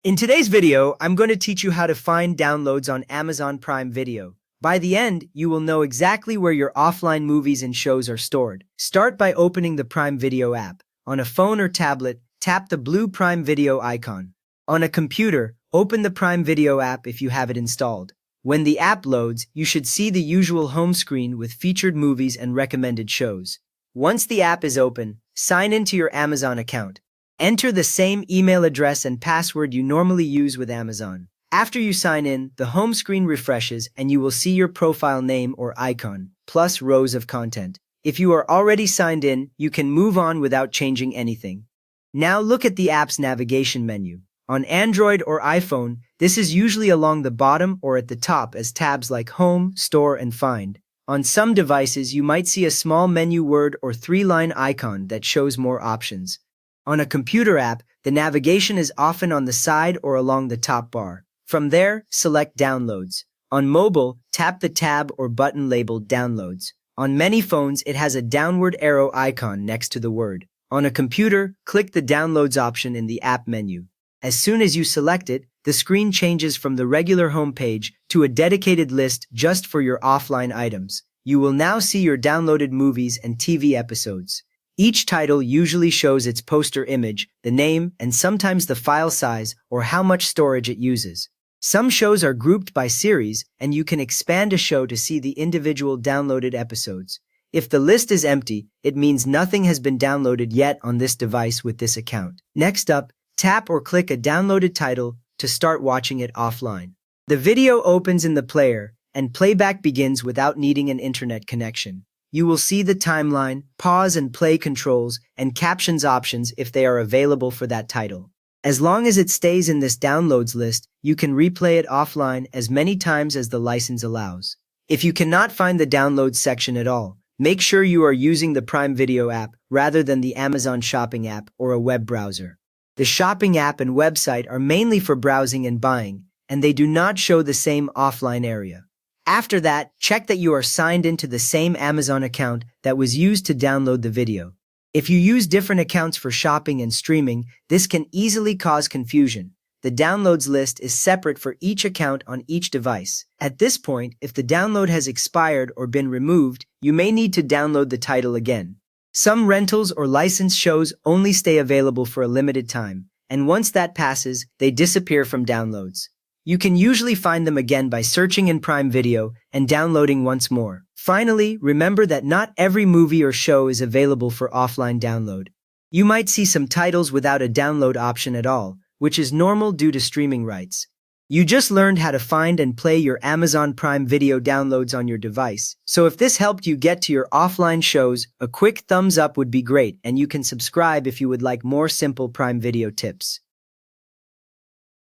In today's video, I'm going to teach you how to find downloads on Amazon Prime Video. By the end, you will know exactly where your offline movies and shows are stored. Start by opening the Prime Video app. On a phone or tablet, tap the blue Prime Video icon. On a computer, open the Prime Video app if you have it installed. When the app loads, you should see the usual home screen with featured movies and recommended shows. Once the app is open, sign into your Amazon account. Enter the same email address and password you normally use with Amazon. After you sign in, the home screen refreshes and you will see your profile name or icon, plus rows of content. If you are already signed in, you can move on without changing anything. Now look at the app's navigation menu. On Android or iPhone, this is usually along the bottom or at the top as tabs like Home, Store, and Find. On some devices, you might see a small menu word or three-line icon that shows more options. On a computer app, the navigation is often on the side or along the top bar. From there, select Downloads. On mobile, tap the tab or button labeled Downloads. On many phones, it has a downward arrow icon next to the word. On a computer, click the Downloads option in the app menu. As soon as you select it, the screen changes from the regular home page to a dedicated list just for your offline items. You will now see your downloaded movies and TV episodes. Each title usually shows its poster image, the name, and sometimes the file size or how much storage it uses. Some shows are grouped by series, and you can expand a show to see the individual downloaded episodes. If the list is empty, it means nothing has been downloaded yet on this device with this account. Next up, tap or click a downloaded title to start watching it offline. The video opens in the player, and playback begins without needing an internet connection. You will see the timeline, pause and play controls, and captions options if they are available for that title. As long as it stays in this downloads list, you can replay it offline as many times as the license allows. If you cannot find the downloads section at all, make sure you are using the Prime Video app rather than the Amazon Shopping app or a web browser. The shopping app and website are mainly for browsing and buying, and they do not show the same offline area. After that, check that you are signed into the same Amazon account that was used to download the video. If you use different accounts for shopping and streaming, this can easily cause confusion. The downloads list is separate for each account on each device. At this point, if the download has expired or been removed, you may need to download the title again. Some rentals or licensed shows only stay available for a limited time, and once that passes, they disappear from downloads. You can usually find them again by searching in Prime Video and downloading once more. Finally, remember that not every movie or show is available for offline download. You might see some titles without a download option at all, which is normal due to streaming rights. You just learned how to find and play your Amazon Prime Video downloads on your device. So if this helped you get to your offline shows, a quick thumbs up would be great, and you can subscribe if you would like more simple Prime Video tips.